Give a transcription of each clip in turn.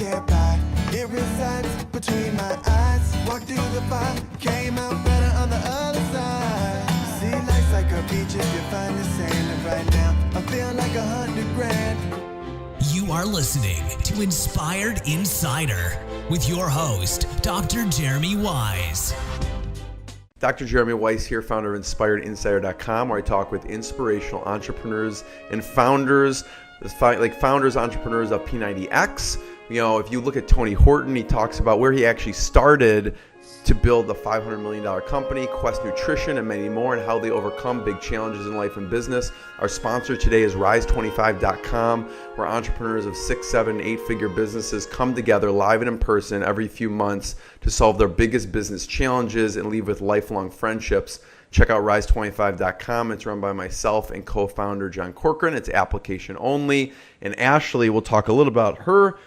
can't buy. It resides between my eyes. Walked through the fire, came out better on the other side. See, life's like a beach if you find the sand. And right now, I feel like 100 grand. You are listening to Inspired Insider with your host, Dr. Jeremy Wise. Dr. Jeremy Weiss here, founder of InspiredInsider.com, where I talk with inspirational entrepreneurs and founders, entrepreneurs of P90X. You know, if you look at Tony Horton, he talks about where he actually started to build the $500 million company, Quest Nutrition, and many more, and how they overcome big challenges in life and business. Our sponsor today is Rise25.com, where entrepreneurs of 6, 7, 8-figure businesses come together live and in person every few months to solve their biggest business challenges and leave with lifelong friendships. Check out Rise25.com. It's run by myself and co-founder John Corcoran. It's application only. And Ashley will talk a little about her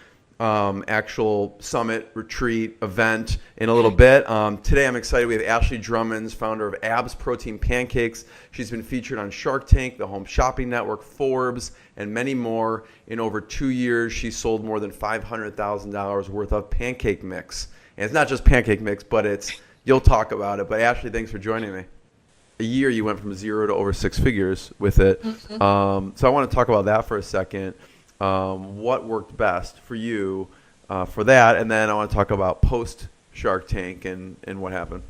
actual summit, retreat, event in a little bit. Today I'm excited. We have Ashley Drummonds, founder of ABS Protein Pancakes. She's been featured on Shark Tank, the Home Shopping Network, Forbes, and many more. In over 2 years, she sold more than $500,000 worth of pancake mix. And it's not just pancake mix, but you'll talk about it. But Ashley, thanks for joining me. A year you went from 0 to over 6 figures with it. So I want to talk about that for a second. What worked best for you for that, and then I want to talk about post Shark Tank and what happened.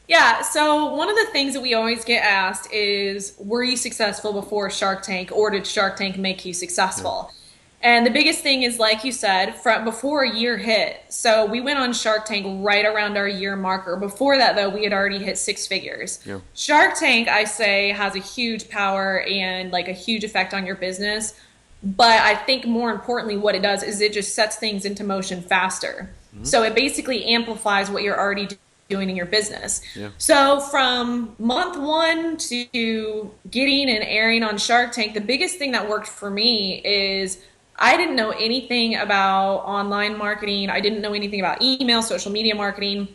Yeah, so one of the things that we always get asked is, were you successful before Shark Tank, or did Shark Tank make you successful? Yeah. And the biggest thing is, like you said, before a year hit. So we went on Shark Tank right around our year marker. Before that, though, we had already hit 6 figures. Yeah. Shark Tank, I say, has a huge power and like a huge effect on your business. But I think more importantly, what it does is it just sets things into motion faster. Mm-hmm. So it basically amplifies what you're already doing in your business. Yeah. So from month 1 to getting and airing on Shark Tank, the biggest thing that worked for me is I didn't know anything about online marketing. I didn't know anything about email, social media marketing,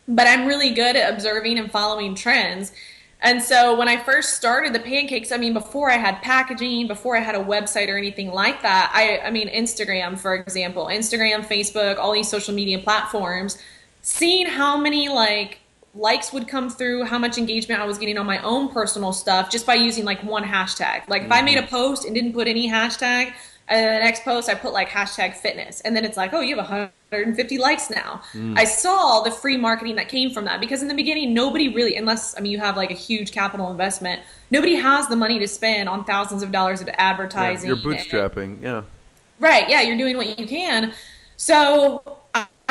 but I'm really good at observing and following trends. And so when I first started the pancakes, I mean, before I had packaging, before I had a website or anything like that, I mean, Instagram, for example, Instagram, Facebook, all these social media platforms, seeing how many likes would come through, how much engagement I was getting on my own personal stuff just by using like one hashtag. Like if I made a post and didn't put any hashtag, and then the next post I put like hashtag fitness, and then it's like, oh, you have 150 likes now. I saw the free marketing that came from that, because in the beginning, nobody really, unless, I mean, you have like a huge capital investment, nobody has the money to spend on thousands of dollars of advertising. Yeah, you're bootstrapping, yeah. Right, yeah, you're doing what you can. So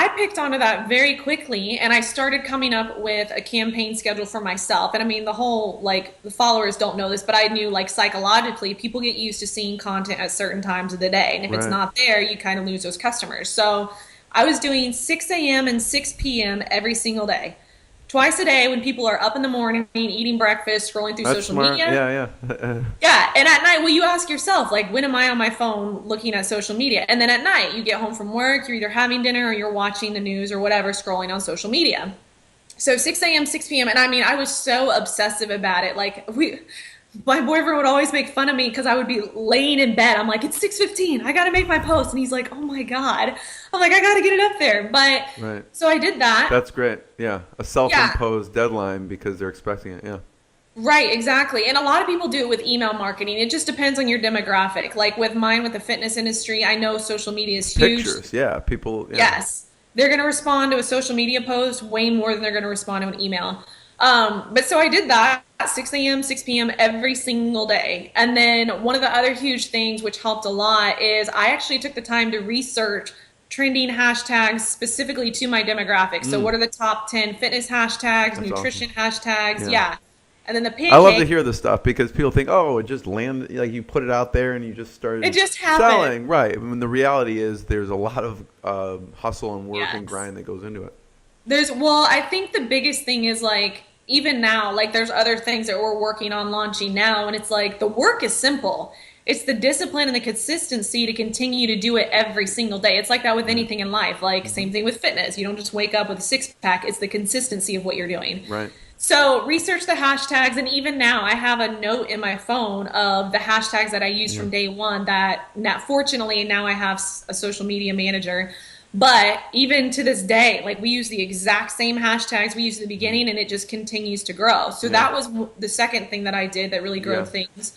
I picked onto that very quickly, and I started coming up with a campaign schedule for myself. And I mean, the whole, like, the followers don't know this, but I knew, like, psychologically, people get used to seeing content at certain times of the day. And if it's not there, you kind of lose those customers. So I was doing 6 a.m. and 6 p.m. every single day. Twice a day when people are up in the morning, eating breakfast, scrolling through social media. Yeah. Yeah, and at night, well, you ask yourself, like, when am I on my phone looking at social media? And then at night, you get home from work, you're either having dinner or you're watching the news or whatever, scrolling on social media. So 6 a.m., 6 p.m., and I mean, I was so obsessive about it. Like, my boyfriend would always make fun of me because I would be laying in bed. I'm like, it's 6:15. I got to make my post. And he's like, oh my God. I'm like, I got to get it up there. But so I did that. That's great. Yeah. A self-imposed deadline because they're expecting it. Yeah. Right. Exactly. And a lot of people do it with email marketing. It just depends on your demographic. Like with mine, with the fitness industry, I know social media is huge. Pictures. Yeah. People. Yeah. Yes. They're going to respond to a social media post way more than they're going to respond to an email. But so I did that. 6 a.m., 6 p.m. every single day. And then one of the other huge things which helped a lot is I actually took the time to research trending hashtags specifically to my demographic. So what are the top 10 fitness hashtags, That's nutrition awesome. Hashtags? Yeah. And then the pancake. I love to hear this stuff because people think, oh, it just landed, like you put it out there and you just started it just happened. Selling. Right. I mean, the reality is there's a lot of hustle and work and grind that goes into it. I think the biggest thing is like, even now, like there's other things that we're working on launching now, and it's like the work is simple. It's the discipline and the consistency to continue to do it every single day. It's like that with anything in life. Like same thing with fitness. You don't just wake up with a 6-pack. It's the consistency of what you're doing. Right. So research the hashtags, and even now I have a note in my phone of the hashtags that I used from day one that fortunately now I have a social media manager. But even to this day, like we use the exact same hashtags we used at the beginning, and it just continues to grow. So that was the second thing that I did that really grew things.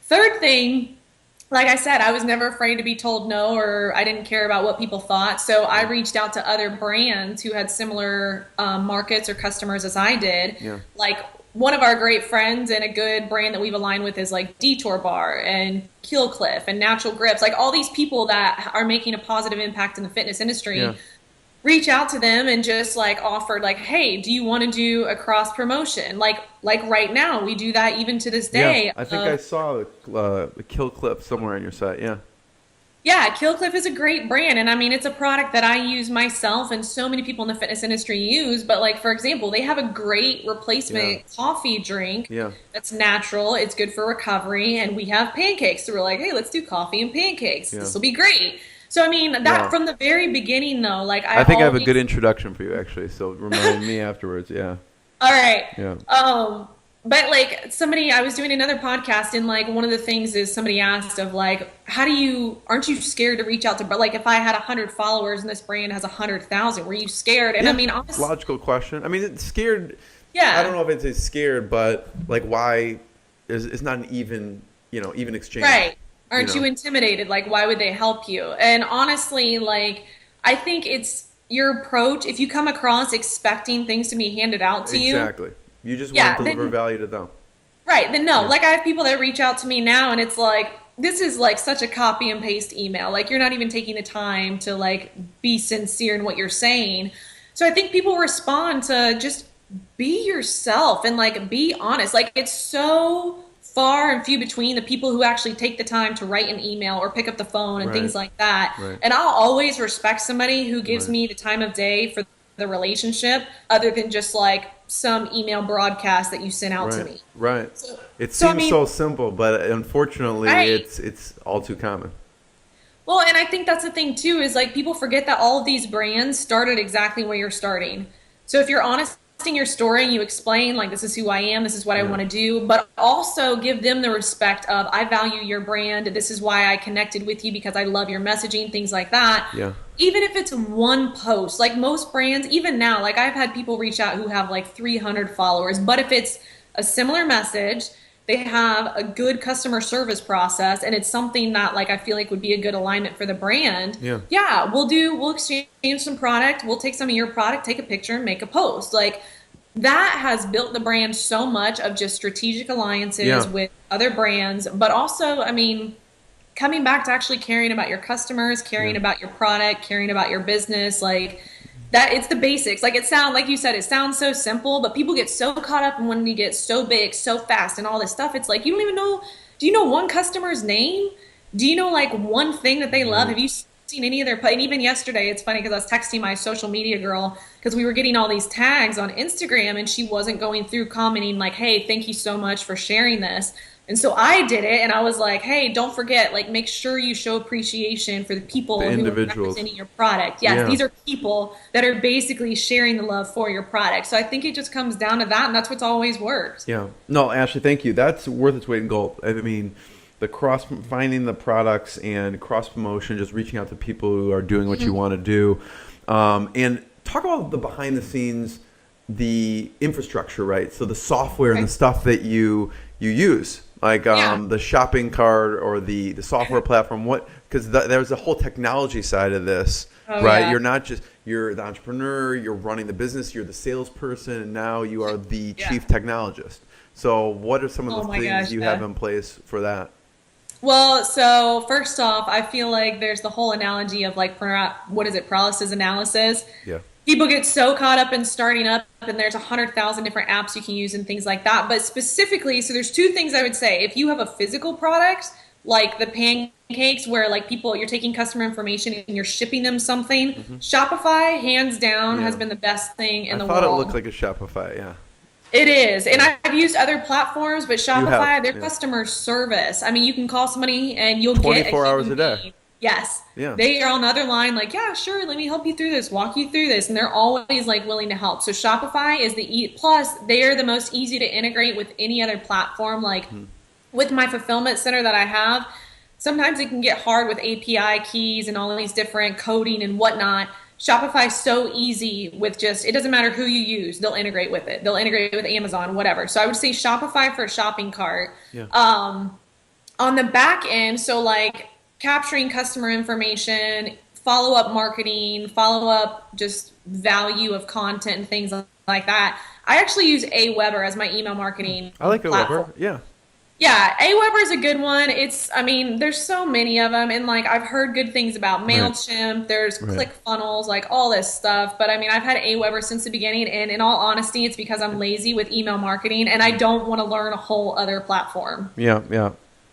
Third thing, like I said, I was never afraid to be told no, or I didn't care about what people thought. So I reached out to other brands who had similar markets or customers as I did. Yeah. Like one of our great friends and a good brand that we've aligned with is like Detour Bar and Keel Cliff and Natural Grips. Like all these people that are making a positive impact in the fitness industry. Yeah. Reach out to them and just like offered like, hey, do you want to do a cross promotion? Like right now we do that even to this day. Yeah, I think I saw the Kill Clip somewhere on your site. Yeah, Kill Cliff is a great brand, and I mean it's a product that I use myself and so many people in the fitness industry use. But like for example, they have a great replacement coffee drink that's natural. It's good for recovery, and we have pancakes, so we're like, hey, let's do coffee and pancakes. This will be great. So, I mean, that from the very beginning, though, like I think I have a good introduction for you, actually. So remind me afterwards. Yeah. All right. Yeah. But like I was doing another podcast, and like one of the things is somebody asked of like, aren't you scared to reach out to, but like if I had 100 followers and this brand has 100,000, were you scared? And I mean, honestly, logical question. I mean, it's scared. Yeah. I don't know if it's scared, but like why it's not an even exchange. Right. Aren't you intimidated? Like, why would they help you? And honestly, like, I think it's your approach. If you come across expecting things to be handed out to you. Exactly. You just want to deliver value to them. Right. Then no. Yeah. Like, I have people that reach out to me now, and it's like, this is like such a copy and paste email. Like, you're not even taking the time to, like, be sincere in what you're saying. So I think people respond to just be yourself and, like, be honest. Like, it's so far and few between the people who actually take the time to write an email or pick up the phone and things like that. Right. And I'll always respect somebody who gives me the time of day for the relationship other than just like some email broadcast that you sent out to me. Right. It seems so simple, but unfortunately it's all too common. Well, and I think that's the thing too, is like people forget that all of these brands started exactly where you're starting. So if you're honest in your story and you explain like, this is who I am, this is what I want to do, but also give them the respect of, I value your brand, this is why I connected with you because I love your messaging, things like that. Yeah. Even if it's one post, like most brands, even now, like I've had people reach out who have like 300 followers, but if it's a similar message, they have a good customer service process, and it's something that like I feel like would be a good alignment for the brand. Yeah, we'll exchange some product, we'll take some of your product, take a picture and make a post. Like that has built the brand so much of just strategic alliances with other brands, but also, I mean, coming back to actually caring about your customers, caring about your product, caring about your business, like that. It's the basics. Like like you said, it sounds so simple, but people get so caught up in when you get so big, so fast and all this stuff. It's like, you don't even know, do you know one customer's name? Do you know like one thing that they love? Have you seen any of their, and even yesterday, it's funny because I was texting my social media girl because we were getting all these tags on Instagram and she wasn't going through commenting like, hey, thank you so much for sharing this. And so I did it, and I was like, hey, don't forget, like, make sure you show appreciation for the people who are representing your product. Yes, these are people that are basically sharing the love for your product. So I think it just comes down to that, and that's what's always worked. Yeah. No, Ashley, thank you. That's worth its weight in gold. I mean, finding the products and cross-promotion, just reaching out to people who are doing what you want to do. And talk about the behind the scenes, the infrastructure, right? So the software and the stuff that you use. Like the shopping cart or the software platform, because there's a whole technology side of this, right? Yeah. You're the entrepreneur, you're running the business, you're the salesperson, and now you are the chief technologist. So what are some of the things you have in place for that? Well, so first off, I feel like there's the whole analogy of like, paralysis analysis. Yeah. People get so caught up in starting up, and there's 100,000 different apps you can use and things like that. But specifically, so there's two things I would say. If you have a physical product, like the pancakes, where like you're taking customer information and you're shipping them something, Shopify, hands down, has been the best thing in the world. I thought it looked like a Shopify, yeah. It is. And I've used other platforms, but Shopify, their customer service. I mean, you can call somebody and you'll get 24 hours a day. Yes. Yeah. They are on the other line, like, yeah, sure, let me help you through this, walk you through this. And they're always like willing to help. So Shopify is plus they are the most easy to integrate with any other platform. Like with my fulfillment center that I have, sometimes it can get hard with API keys and all of these different coding and whatnot. Shopify's so easy with just, it doesn't matter who you use, they'll integrate with it. They'll integrate with Amazon, whatever. So I would say Shopify for a shopping cart. Yeah. On the back end, so like capturing customer information, follow-up marketing, follow-up just value of content and things like that. I actually use Aweber as my email marketing I like platform. Aweber. Yeah. Yeah, Aweber is a good one. There's so many of them, and like I've heard good things about MailChimp. There's ClickFunnels, like all this stuff. But I mean, I've had Aweber since the beginning, and in all honesty, it's because I'm lazy with email marketing, and I don't want to learn a whole other platform. Yeah, yeah.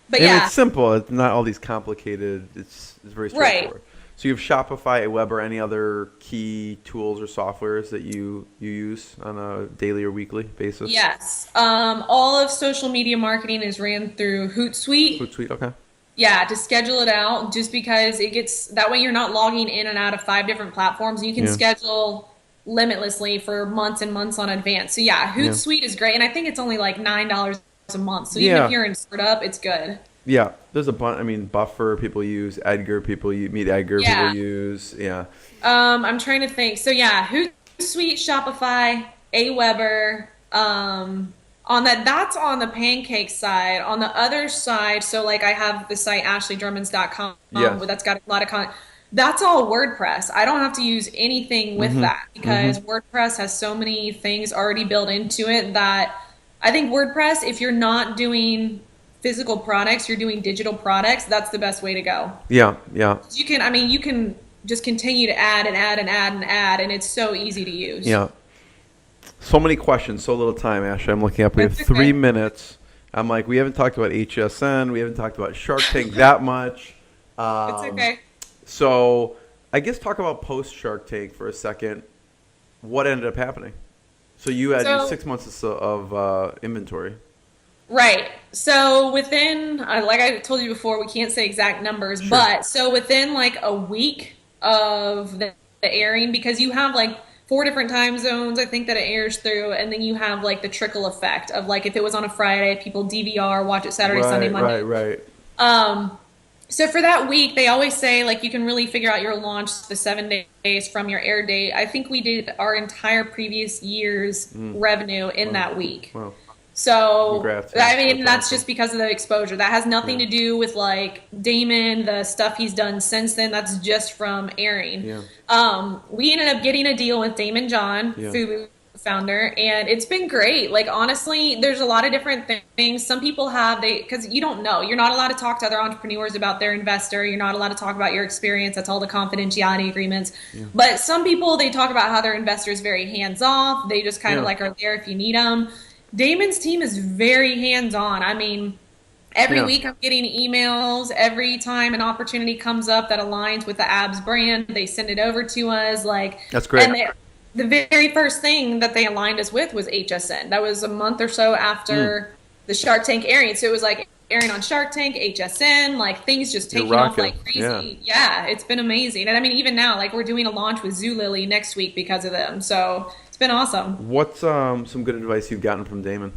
But and yeah, it's simple. It's not all these complicated. It's very straightforward. So you have Shopify, Aweber, any other key tools or softwares that you use on a daily or weekly basis? Yes. All of social media marketing is ran through Hootsuite. Hootsuite, okay. Yeah, to schedule it out, just because it gets, that way you're not logging in and out of 5 different platforms. You can schedule limitlessly for months and months on advance. So yeah, Hootsuite is great. And I think it's only like $9 a month. So even if you're in startup, it's good. Yeah, there's a bunch. I mean, Buffer people use, Edgar people use, Meet Edgar people use. Yeah. I'm trying to think. So yeah, Hootsuite, Shopify, Aweber. That's on the pancake side. On the other side, so like I have the site AshleyDrummonds.com, where that's got a lot of content. That's all WordPress. I don't have to use anything with that because WordPress has so many things already built into it that I think WordPress, if you're not doing physical products, you're doing digital products, that's the best way to go. Yeah, yeah. You can just continue to add and add and add and add, and it's so easy to use. Yeah. So many questions, so little time, Ashley. I'm looking up. We have 3 minutes. I'm like, we haven't talked about HSN. We haven't talked about Shark Tank that much. It's okay. So I guess talk about post-Shark Tank for a second. What ended up happening? So you had 6 months of inventory. Right. So within, like I told you before, we can't say exact numbers, but so within like a week of the airing, because you have like 4 different time zones, I think, that it airs through, and then you have like the trickle effect of like if it was on a Friday, people DVR, watch it Saturday, Sunday, Monday. Right. So for that week, they always say like you can really figure out your launch the 7 days from your air date. I think we did our entire previous year's revenue in that week. Wow. So, Congrats. That's just because of the exposure. That has nothing to do with like Damon, the stuff he's done since then. That's just from airing. Yeah. We ended up getting a deal with Damon John, Fubu founder, and it's been great. Like, honestly, there's a lot of different things. Some people because you don't know. You're not allowed to talk to other entrepreneurs about their investor. You're not allowed to talk about your experience. That's all the confidentiality agreements. Yeah. But some people, they talk about how their investor is very hands off. They just kind of like are there if you need them. Damon's team is very hands-on. I mean, every week I'm getting emails. Every time an opportunity comes up that aligns with the ABS brand, they send it over to us. Like, that's great. And the very first thing that they aligned us with was HSN. That was a month or so after the Shark Tank airing. So it was like airing on Shark Tank, HSN, like things just taking off like crazy. Yeah, it's been amazing. And I mean, even now, like we're doing a launch with Zulily next week because of them. So it's been awesome. What's some good advice you've gotten from Damon?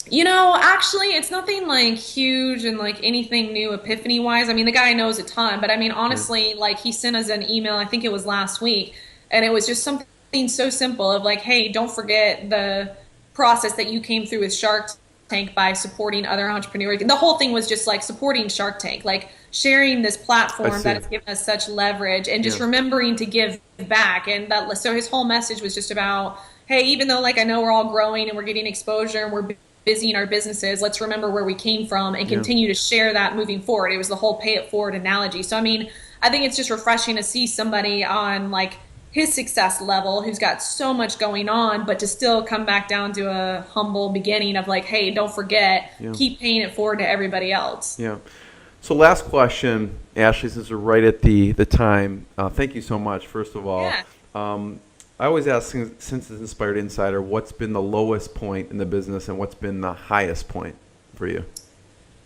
You know, actually, it's nothing like huge and like anything new epiphany wise. I mean, the guy knows a ton, but I mean, honestly, like he sent us an email, I think it was last week, and it was just something so simple of like, hey, don't forget the process that you came through with Shark Tank by supporting other entrepreneurs. The whole thing was just like supporting Shark Tank, like sharing this platform that has given us such leverage and just remembering to give back. And that, so his whole message was just about, hey, even though like I know we're all growing and we're getting exposure and we're busy in our businesses, let's remember where we came from and continue to share that moving forward. It was the whole pay it forward analogy. So I mean, I think it's just refreshing to see somebody on like his success level who's got so much going on, but to still come back down to a humble beginning of like, hey, don't forget, keep paying it forward to everybody else. Yeah. So last question, Ashley, since we're right at the time, thank you so much, first of all. I always ask, since it's Inspired Insider, what's been the lowest point in the business and what's been the highest point for you?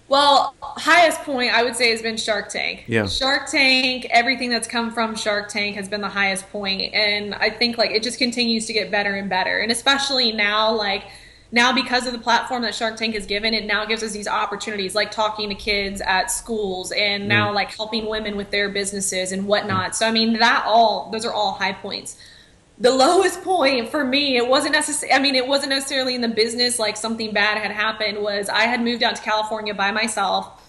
Well, highest point I would say has been Shark Tank. Yeah. Shark Tank, everything that's come from Shark Tank has been the highest point, and I think like it just continues to get better and better. And especially now, like now because of the platform that Shark Tank has given, it now gives us these opportunities like talking to kids at schools and now like helping women with their businesses and whatnot. So I mean those are all high points. The lowest point for me, it wasn't necessarily, I mean, it wasn't necessarily in the business, like something bad had happened, was I had moved out to California by myself.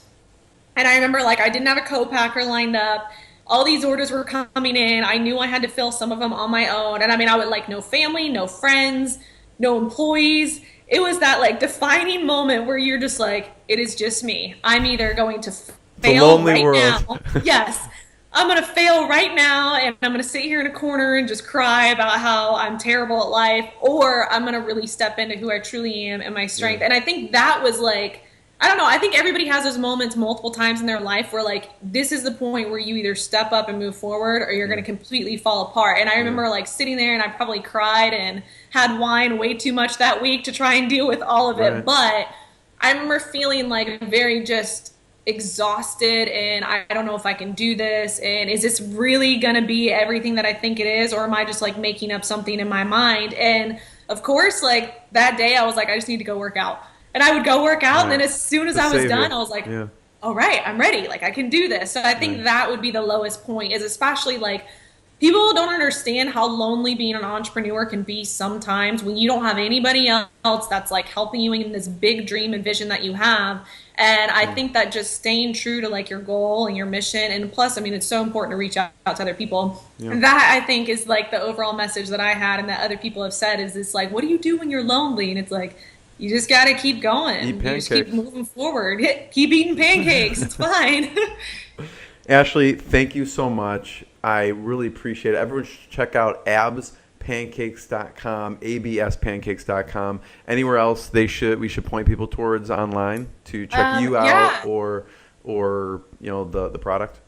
And I remember like I didn't have a co-packer lined up. All these orders were coming in. I knew I had to fill some of them on my own. And I mean, I would like no family, no friends, no employees. It was that like defining moment where you're just like, it is just me. I'm either going to fail right now. Yes. I'm going to fail right now and I'm going to sit here in a corner and just cry about how I'm terrible at life, or I'm going to really step into who I truly am and my strength. And I think that was like, I don't know, I think everybody has those moments multiple times in their life where like this is the point where you either step up and move forward or you're going to completely fall apart. And I remember like sitting there and I probably cried and had wine way too much that week to try and deal with all of it. But I remember feeling like very just exhausted and I don't know if I can do this, and is this really gonna be everything that I think it is, or am I just like making up something in my mind? And of course like that day I was like, I just need to go work out, and I would go work out and then as soon as I was done I was like, all right, I'm ready, like I can do this. So I think that would be the lowest point, is especially like people don't understand how lonely being an entrepreneur can be sometimes when you don't have anybody else that's like helping you in this big dream and vision that you have. And I think that just staying true to like your goal and your mission, and plus, I mean, it's so important to reach out to other people. And that I think is like the overall message that I had and that other people have said is this like, what do you do when you're lonely? And it's like, you just got to keep going. You just keep moving forward. Keep eating pancakes. It's fine. Ashley, thank you so much. I really appreciate it. Everyone should check out abspancakes.com, abspancakes.com. Anywhere else we should point people towards online to check you out or you know the product?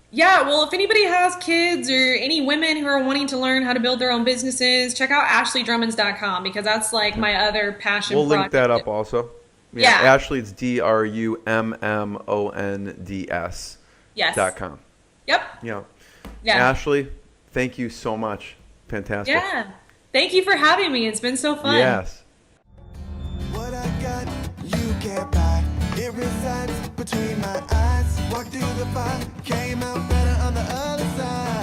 Yeah, well, if anybody has kids or any women who are wanting to learn how to build their own businesses, check out AshleyDrummonds.com, because that's like my other passion project. We'll link that up also. Yeah. Ashley, it's DRUMMONDS. Yes. .com. Yep. Yeah. Ashley, thank you so much. Fantastic. Yeah. Thank you for having me. It's been so fun. Yes. What I got, you can't buy. It resides between my eyes. Walked through the fire, came out better on the other side.